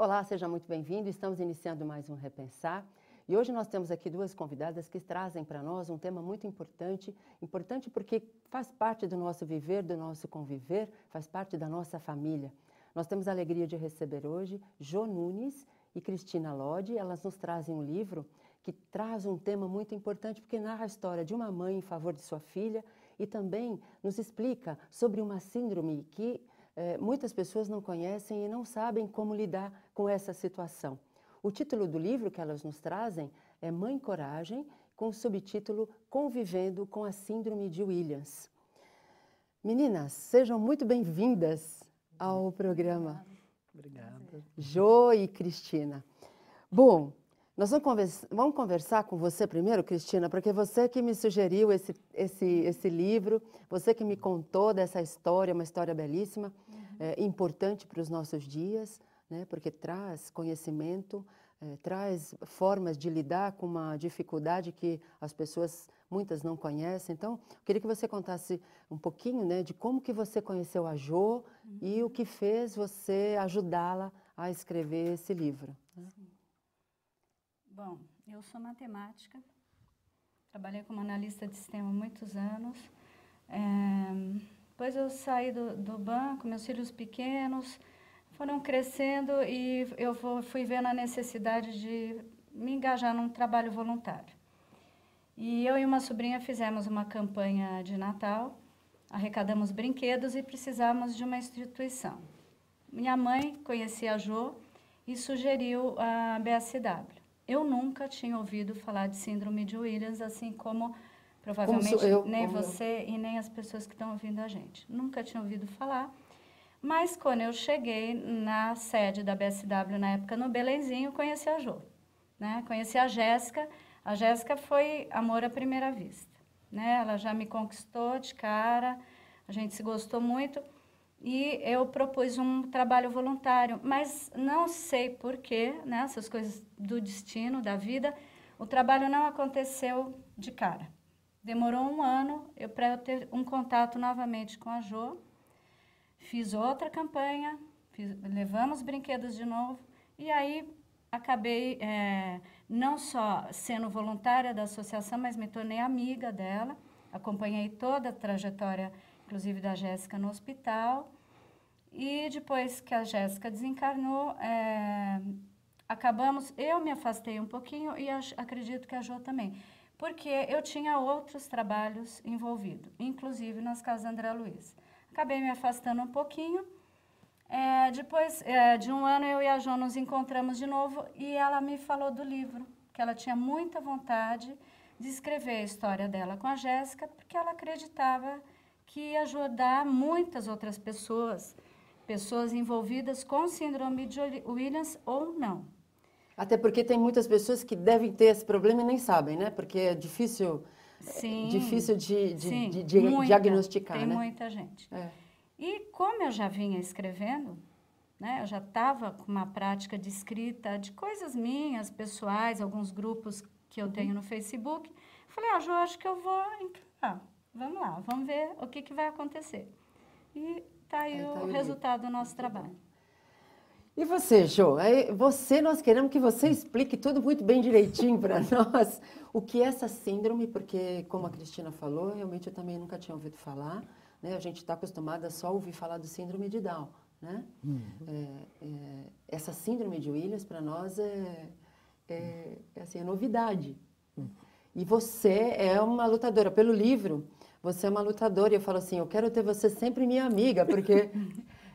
Olá, seja muito bem-vindo. Estamos iniciando mais um Repensar. E hoje nós temos aqui duas convidadas que trazem para nós um tema muito importante. Importante porque faz parte do nosso viver, do nosso conviver, faz parte da nossa família. Nós temos a alegria de receber hoje Jo Nunes e Cristina Lodi. Elas nos trazem um livro que traz um tema muito importante porque narra a história de uma mãe em favor de sua filha e também nos explica sobre uma síndrome que muitas pessoas não conhecem e não sabem como lidar com essa situação. O título do livro que elas nos trazem é Mãe Coragem, com o subtítulo Convivendo com a Síndrome de Williams. Meninas, sejam muito bem-vindas ao programa. Obrigada. Jo e Cristina. Bom, nós vamos conversar com você primeiro, Cristina, porque você que me sugeriu esse livro, você que me contou dessa história, uma história belíssima, importante para os nossos dias, né, porque traz conhecimento, traz formas de lidar com uma dificuldade que as pessoas, muitas não conhecem. Então, eu queria que você contasse um pouquinho, né, de como que você conheceu a Jo e o que fez você ajudá-la a escrever esse livro. Né? Bom, eu sou matemática, trabalhei como analista de sistema há muitos anos. Depois eu saí do banco, meus filhos pequenos foram crescendo e eu fui vendo a necessidade de me engajar num trabalho voluntário. E eu e uma sobrinha fizemos uma campanha de Natal, arrecadamos brinquedos e precisávamos de uma instituição. Minha mãe conhecia a Jo e sugeriu a BSW. Eu nunca tinha ouvido falar de síndrome de Williams, assim como provavelmente nem você e nem as pessoas que estão ouvindo a gente. Nunca tinha ouvido falar, mas quando eu cheguei na sede da BSW, na época no Belenzinho, conheci a Jo, né? Conheci a Jéssica. A Jéssica foi amor à primeira vista, né? Ela já me conquistou de cara, a gente se gostou muito. E eu propus um trabalho voluntário, mas não sei porquê, né, essas coisas do destino, da vida, o trabalho não aconteceu de cara. Demorou um ano para eu ter um contato novamente com a Jo, fiz outra campanha, levamos brinquedos de novo, e aí acabei não só sendo voluntária da associação, mas me tornei amiga dela, acompanhei toda a trajetória inclusive da Jéssica no hospital, e depois que a Jéssica desencarnou, eu me afastei um pouquinho e acredito que a Jo também, porque eu tinha outros trabalhos envolvidos, inclusive nas casas André Luiz. Acabei me afastando um pouquinho, depois de um ano eu e a Jo nos encontramos de novo e ela me falou do livro, que ela tinha muita vontade de escrever a história dela com a Jéssica, porque ela acreditava que ia ajudar muitas outras pessoas envolvidas com síndrome de Williams ou não. Até porque tem muitas pessoas que devem ter esse problema e nem sabem, né? Porque é difícil, de diagnosticar, tem né? muita gente. E como eu já vinha escrevendo, né, eu já estava com uma prática de escrita de coisas minhas, pessoais, alguns grupos que eu tenho no Facebook, falei, Jo, acho que eu vou encarar. Vamos lá, vamos ver o que vai acontecer. E está aí o resultado do nosso trabalho. E você, Jo? Nós queremos que você explique tudo muito bem direitinho para nós. O que é essa síndrome, porque, como a Cristina falou, realmente eu também nunca tinha ouvido falar. Né? A gente está acostumada só a ouvir falar do síndrome de Down. Né? Essa síndrome de Williams, para nós, é novidade. E você é uma lutadora. Pelo livro, você é uma lutadora. E eu falo assim, eu quero ter você sempre minha amiga, porque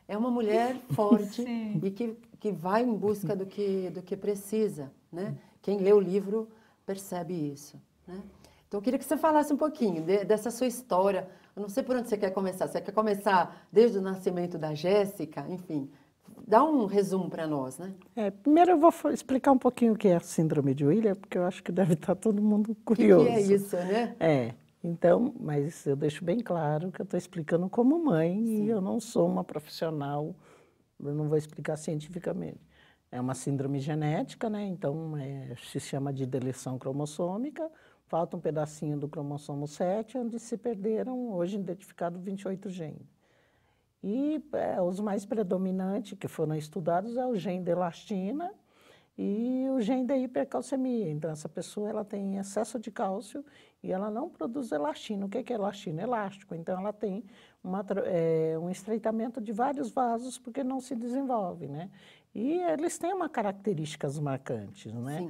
é uma mulher forte e que vai em busca do que precisa. Né? Quem lê o livro percebe isso. Né? Então, eu queria que você falasse um pouquinho dessa sua história. Eu não sei por onde você quer começar. Você quer começar desde o nascimento da Jéssica? Enfim, dá um resumo para nós, né? Primeiro eu vou explicar um pouquinho o que é a síndrome de Williams, porque eu acho que deve estar todo mundo curioso. O que é isso, né? Então, mas eu deixo bem claro que eu estou explicando como mãe e eu não sou uma profissional, eu não vou explicar cientificamente. É uma síndrome genética, né? Então se chama de deleção cromossômica, falta um pedacinho do cromossomo 7, onde se perderam, hoje identificado, 28 genes. E os mais predominantes que foram estudados é o gene de elastina e o gene da hipercalcemia. Então, essa pessoa ela tem excesso de cálcio e ela não produz elastina. O que é elastina? Elástico. Então, ela tem um estreitamento de vários vasos porque não se desenvolve, né? E eles têm uma características marcantes, né?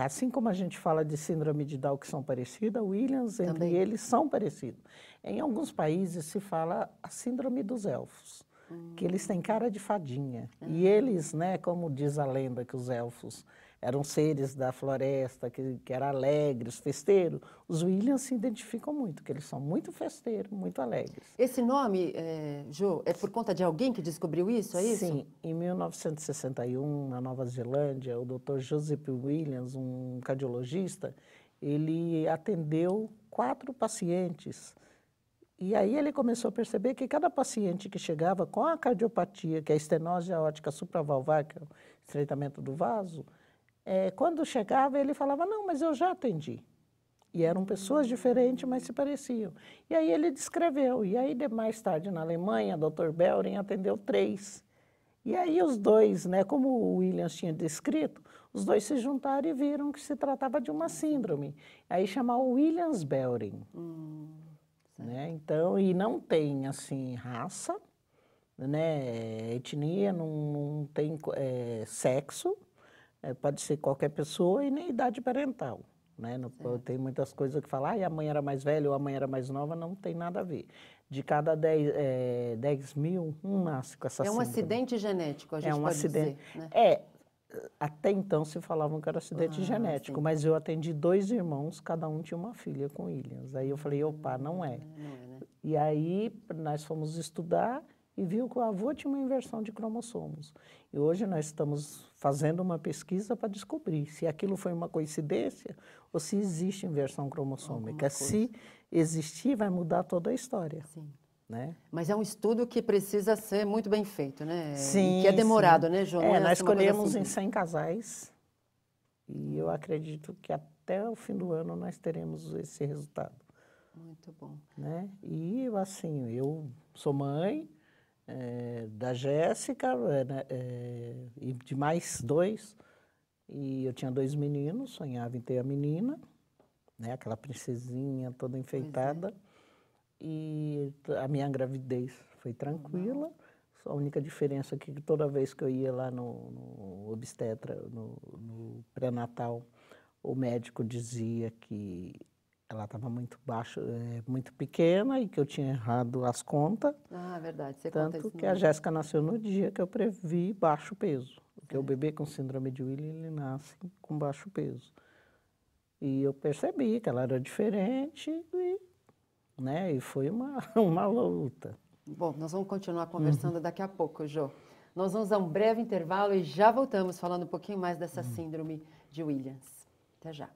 Assim como a gente fala de síndrome de Down que são parecidas, Williams, entre eles, são parecidos. Em alguns países se fala a síndrome dos elfos, que eles têm cara de fadinha. E eles, né, como diz a lenda que os elfos eram seres da floresta, que eram alegres, festeiros, os Williams se identificam muito, que eles são muito festeiros, muito alegres. Esse nome, Jo, é por conta de alguém que descobriu isso, é isso? Sim, em 1961, na Nova Zelândia, o Dr. Joseph Williams, um cardiologista, ele atendeu 4 pacientes. E aí ele começou a perceber que cada paciente que chegava com a cardiopatia, que é a estenose aórtica supravalvar, que é o estreitamento do vaso, quando chegava ele falava, não, mas eu já atendi. E eram pessoas diferentes, mas se pareciam. E aí ele descreveu. E aí, mais tarde, na Alemanha, o Dr. Bellring atendeu 3. E aí os dois, né, como o Williams tinha descrito, os dois se juntaram e viram que se tratava de uma síndrome. Aí chamou Williams-Bellring. Né? Então, e não tem, assim, raça, né, etnia, não tem sexo, pode ser qualquer pessoa e nem idade parental. Né? Tem muitas coisas que falam, a mãe era mais velha ou a mãe era mais nova, não tem nada a ver. De cada 10 mil, um nasce com essa síndrome. É um acidente genético, a gente pode dizer. Né? Até então se falavam que era acidente genético, mas eu atendi 2 irmãos, cada um tinha uma filha com Williams. Aí eu falei, opa, não é. Né? E aí nós fomos estudar e viu que o avô tinha uma inversão de cromossomos. E hoje nós estamos fazendo uma pesquisa para descobrir se aquilo foi uma coincidência ou se existe inversão cromossômica. Se existir, vai mudar toda a história. Sim. Né? Mas é um estudo que precisa ser muito bem feito, né? Sim, e que é demorado, sim. Né, João? Nós escolhemos em 100 casais e eu acredito que até o fim do ano nós teremos esse resultado. Muito bom. Né? E, assim, eu sou mãe da Jéssica e de mais 2, e eu tinha 2 meninos, sonhava em ter a menina, né? Aquela princesinha toda enfeitada. E a minha gravidez foi tranquila. A única diferença é que toda vez que eu ia lá no obstetra, no pré-natal, o médico dizia que ela estava muito baixa, muito pequena e que eu tinha errado as contas. Ah, verdade. Você conta isso. Tanto que a Jéssica nasceu no dia que eu previ baixo peso. Porque o bebê com síndrome de Williams, ele nasce com baixo peso. E eu percebi que ela era diferente e foi uma luta. Bom, nós vamos continuar conversando daqui a pouco, Jô. Nós vamos a um breve intervalo e já voltamos falando um pouquinho mais dessa síndrome de Williams. Até já.